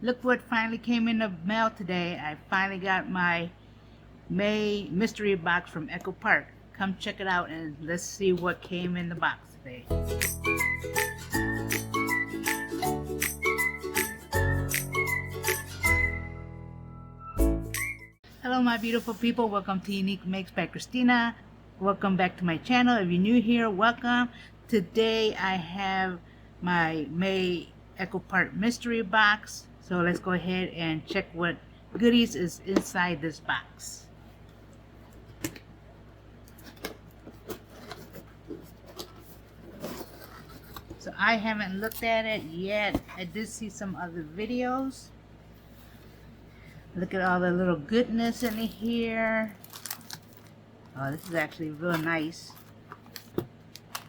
Look what finally came in the mail today. I finally got my May mystery box from Echo Park. Come check it out and let's see what came in the box today. Hello my beautiful people, welcome to Unique Makes by Christina. Welcome back to my channel. If you're new here, welcome. Today I have my May Echo Park mystery box. So let's go ahead and check what goodies is inside this box. So I haven't looked at it yet. I did see some other videos. Look at all the little goodness in here. Oh, this is actually real nice.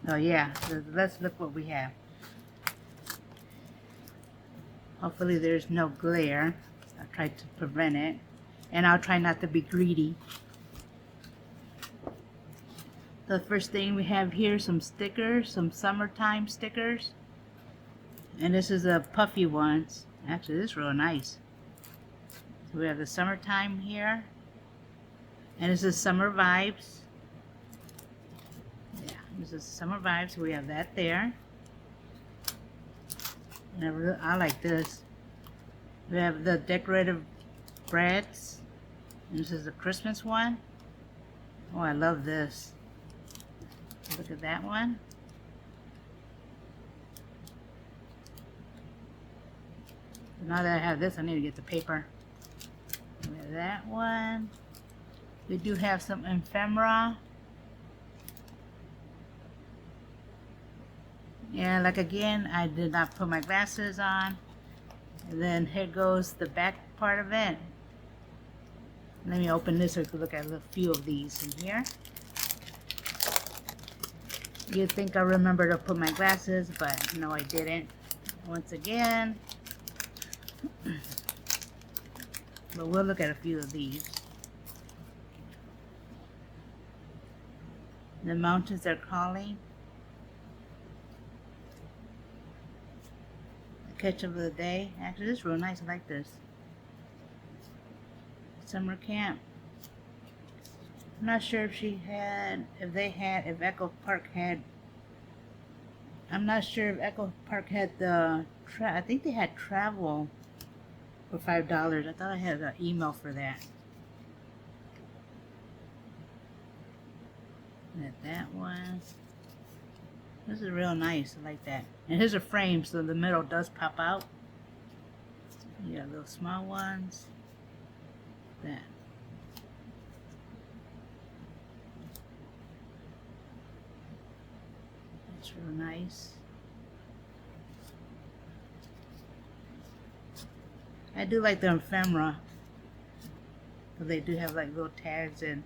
Oh yeah, so let's look what we have. Hopefully there's no glare. I'll try to prevent it. And I'll try not to be greedy. The first thing we have here, some stickers, some summertime stickers. And this is a puffy ones. Actually, this is real nice. So we have the summertime here. And this is summer vibes. Yeah, this is summer vibes. So we have that there. And I like this. We have the decorative Birghts. And this is the Christmas one. Oh, I love this. Look at that one. Now that I have this, I need to get the paper. We have that one. We do have some ephemera. Yeah, like again, I did not put my glasses on. And then here goes the back part of it. Let me open this so we can look at a few of these in here. You'd think I remember to put my glasses, but no, I didn't. Once again. But we'll look at a few of these. The mountains are calling. The ketchup of the day. Actually, this is real nice. I like this. Summer camp. I'm not sure if if Echo Park had. I'm not sure if Echo Park had the. I think they had travel for $5. I thought I had an email for that. That one. This is real nice. I like that. And here's a frame, so the middle does pop out. You got little small ones. That. That's real nice. I do like the ephemera. They do have like little tags and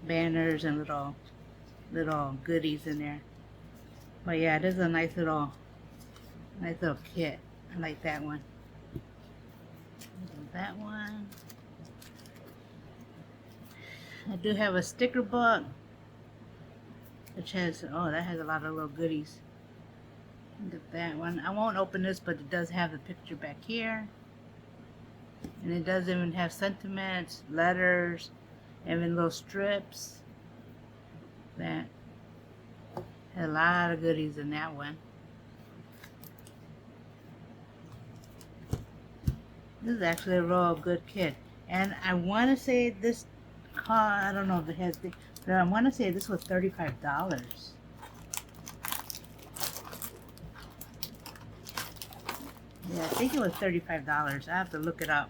banners and little goodies in there. But yeah, this is a nice little kit. I like that one. That one. I do have a sticker book, which has, oh, that has a lot of little goodies. Look at that one. I won't open this, but it does have the picture back here. And it does even have sentiments, letters, even little strips. That. A lot of goodies in that one. This is actually a real good kit. And I want to say this cost, I don't know if it has, but I want to say this was $35. Yeah, I think it was $35. I have to look it up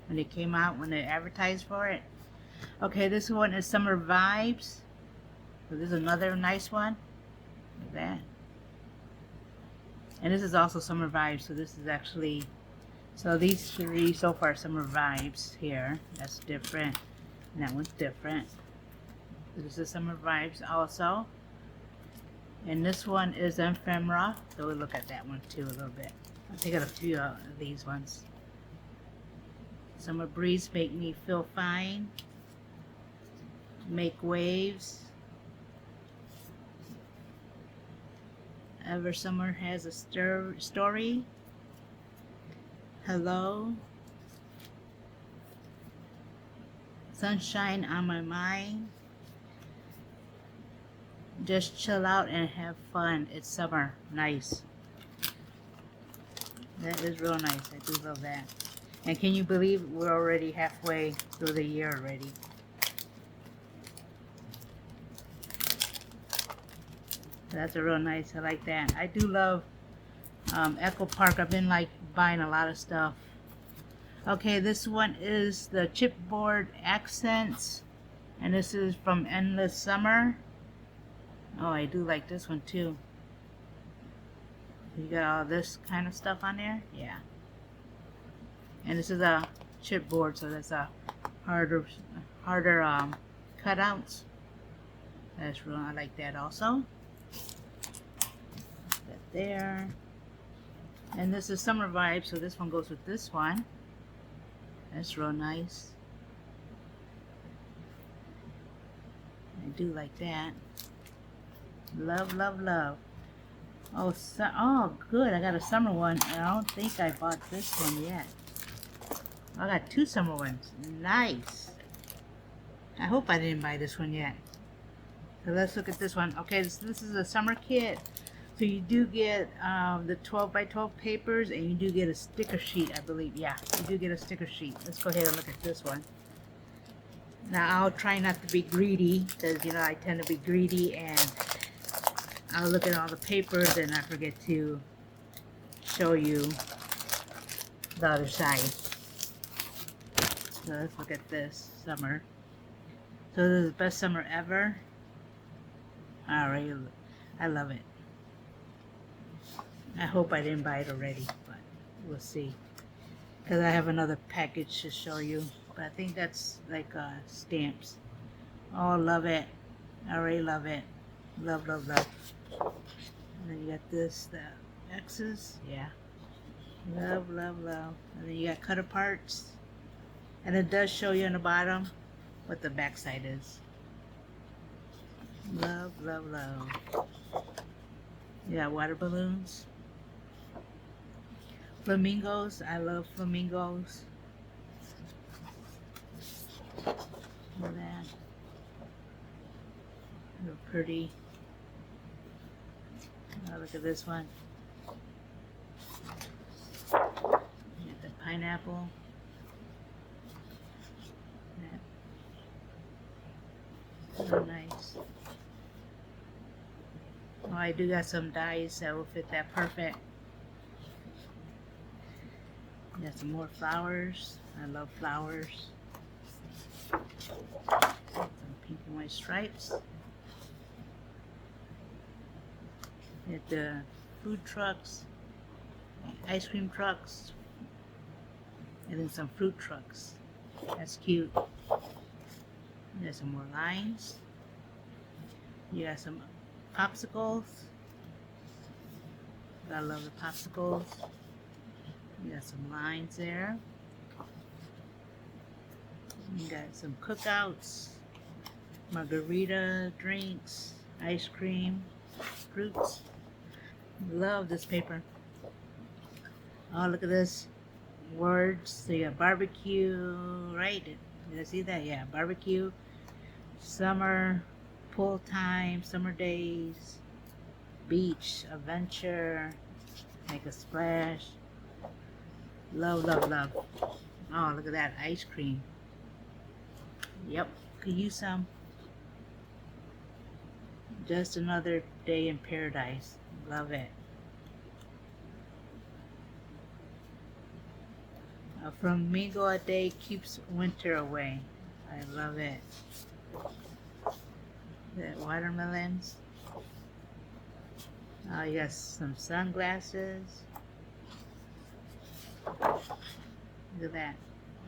when it came out, when they advertised for it. Okay, this one is Summer Vibes. So this is another nice one. Look at that. And this is also Summer Vibes, so this is actually, so these three so far Summer Vibes here. That's different. And that one's different. This is Summer Vibes also. And this one is ephemera. So we'll look at that one too a little bit. I'll take out a few of these ones. Summer breeze make me feel fine. Make waves. Ever summer has a story. Hello. Sunshine on my mind. Just chill out and have fun. It's summer. Nice. That is real nice. I do love that. And can you believe we're already halfway through the year already? That's a real nice. I like that. I do love Echo Park. I've been like buying a lot of stuff. Okay, this one is the chipboard accents, and this is from Endless Summer. Oh, I do like this one too. You got all this kind of stuff on there. Yeah. And this is a chipboard, so that's a harder cutouts. That's real. I like that also. That there. And this is Summer Vibes, so this one goes with this one. That's real nice. I do like that. Love, love, love. Oh, oh, good. I got a summer one. I don't think I bought this one yet. I got two summer ones. Nice. I hope I didn't buy this one yet. So let's look at this one. Okay, this is a summer kit. So you do get the 12 by 12 papers, and you do get a sticker sheet, I believe. Yeah, you do get a sticker sheet. Let's go ahead and look at this one. Now, I'll try not to be greedy, because, you know, I tend to be greedy, and I'll look at all the papers, and I forget to show you the other side. So let's look at this summer. So this is the best summer ever. Alright, I love it. I hope I didn't buy it already, but we'll see. Because I have another package to show you. But I think that's like stamps. Oh, love it. I already love it. Love, love, love. And then you got this, the X's. Yeah. Love, love, love. And then you got cut aparts. And it does show you on the bottom what the back side is. Love, love, love. You got water balloons. Flamingos. I love flamingos. Look at that. They're pretty. Oh, look at this one. You got the pineapple. So nice. Oh, I do got some dies that will fit that perfect. Got some more flowers. I love flowers. Some pink and white stripes. Got the food trucks, ice cream trucks, and then some fruit trucks. That's cute. There's some more lines. You got some popsicles. I love the popsicles. You got some lines there. You got some cookouts, margarita drinks, ice cream, fruits. Love this paper. Oh, look at this. Words. So you got barbecue, right? Did I see that? Yeah, barbecue, summer, pool time, summer days, beach, adventure, make a splash. Love, love, love. Oh, look at that ice cream. Yep, could use some. Just another day in paradise. Love it. A flamingo a day keeps winter away. I love it. The watermelons. Oh, you got some sunglasses. Look at that.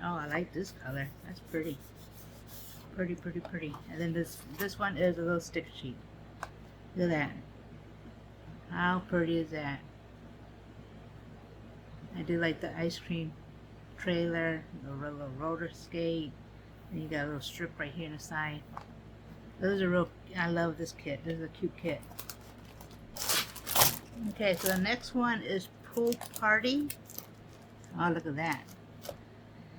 Oh, I like this color. That's pretty. Pretty, pretty, pretty. And then this one is a little sticker sheet. Look at that. How pretty is that? I do like the ice cream trailer, the little roller skate, and you got a little strip right here on the side. Those are real. I love this kit. This is a cute kit. Okay, so the next one is Pool Party. Oh, look at that.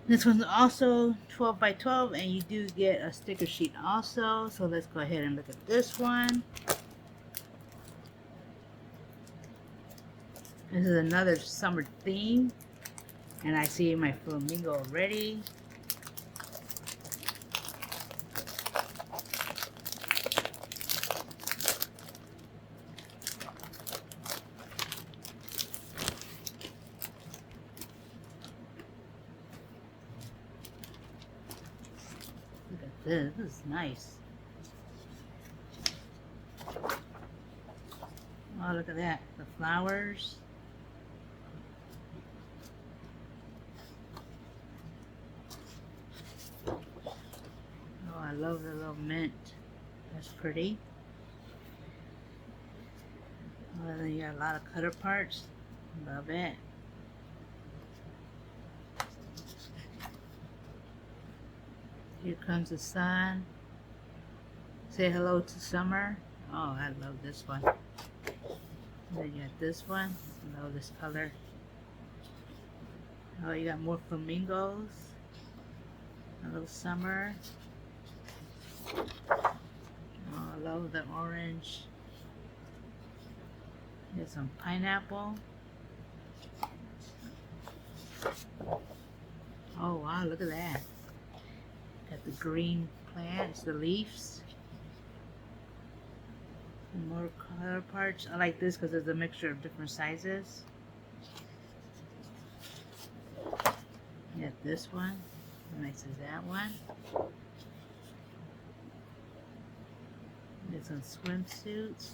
This one's also 12 by 12, and you do get a sticker sheet also. So let's go ahead and look at this one. This is another summer theme, and I see my flamingo already. Look at this. This is nice. Oh, look at that. The flowers. Oh, I love the little mint. That's pretty. Oh, then you got a lot of cutter parts. Love it. Here comes the sun. Say hello to summer. Oh, I love this one. Then you got this one. I love this color. Oh, you got more flamingos. A little summer. Oh, I love the orange. There's some pineapple. Oh wow, look at that. Got the green plants, the leaves. And more color parts. I like this because it's a mixture of different sizes. You got this one. How nice is that one? There's some swimsuits.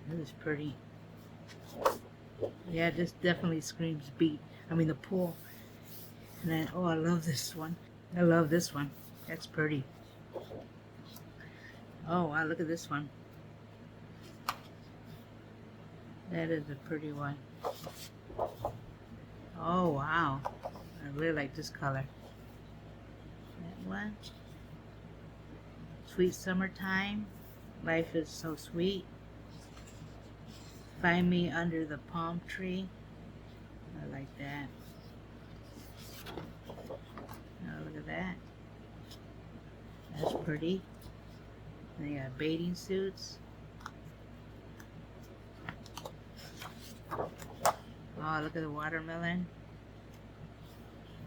This is pretty. Yeah, this definitely screams beach. I mean the pool. And then, oh, I love this one. I love this one. That's pretty. Oh wow, look at this one. That is a pretty one. Oh wow, I really like this color. That one. Sweet summertime. Life is so sweet. Find me under the palm tree. I like that. Oh, look at that. That's pretty. They got bathing suits. Oh, look at the watermelon.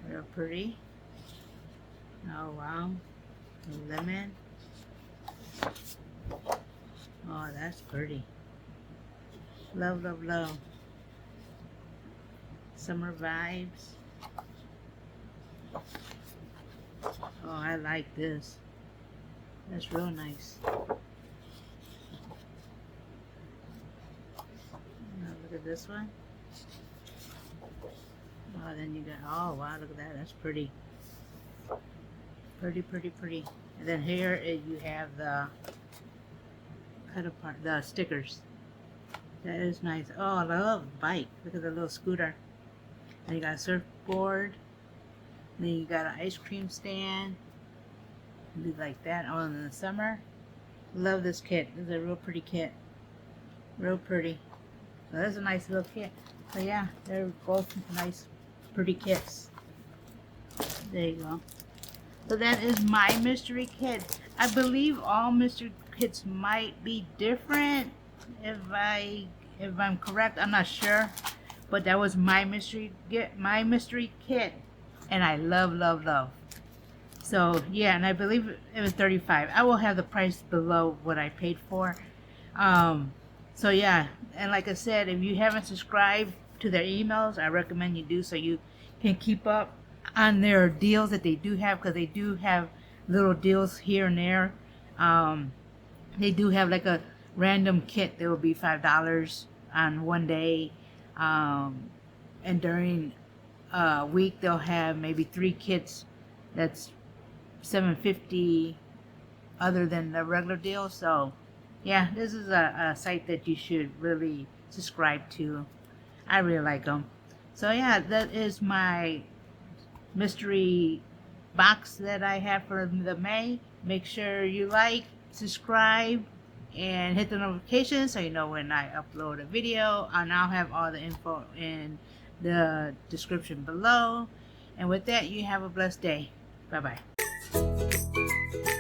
Real pretty. Oh, wow. The lemon. Oh, that's pretty. Love, love, love. Summer vibes. Oh, I like this. That's real nice. Now look at this one. Oh, then you got, oh wow, look at that. That's pretty. Pretty, pretty, pretty. And then here you have the cut apart, the stickers. That is nice. Oh, I love the bike. Look at the little scooter. And you got a surfboard. Then you got an ice cream stand. Do like that. Oh, in the summer. Love this kit. This is a real pretty kit. Real pretty. So that's a nice little kit. So yeah, they're both nice, pretty kits. There you go. So that is my mystery kit. I believe all mystery kits might be different. If I'm correct, I'm not sure. But that was my mystery kit, and I love, love, love. So yeah, and I believe it was $35. I will have the price below what I paid for. So yeah, and like I said, if you haven't subscribed to their emails, I recommend you do so you can keep up on their deals that they do have, because they do have little deals here and there. They do have like a random kit that will be $5 on one day, and during a week they'll have maybe 3 kits that's $7.50 other than the regular deal. So yeah, this is a site that you should really subscribe to. I really like them. So yeah, that is my mystery box that I have for the May. Make sure you like, subscribe, and hit the notification so you know when I upload a video. And I'll have all the info in the description below. And with that, you have a blessed day. Bye bye.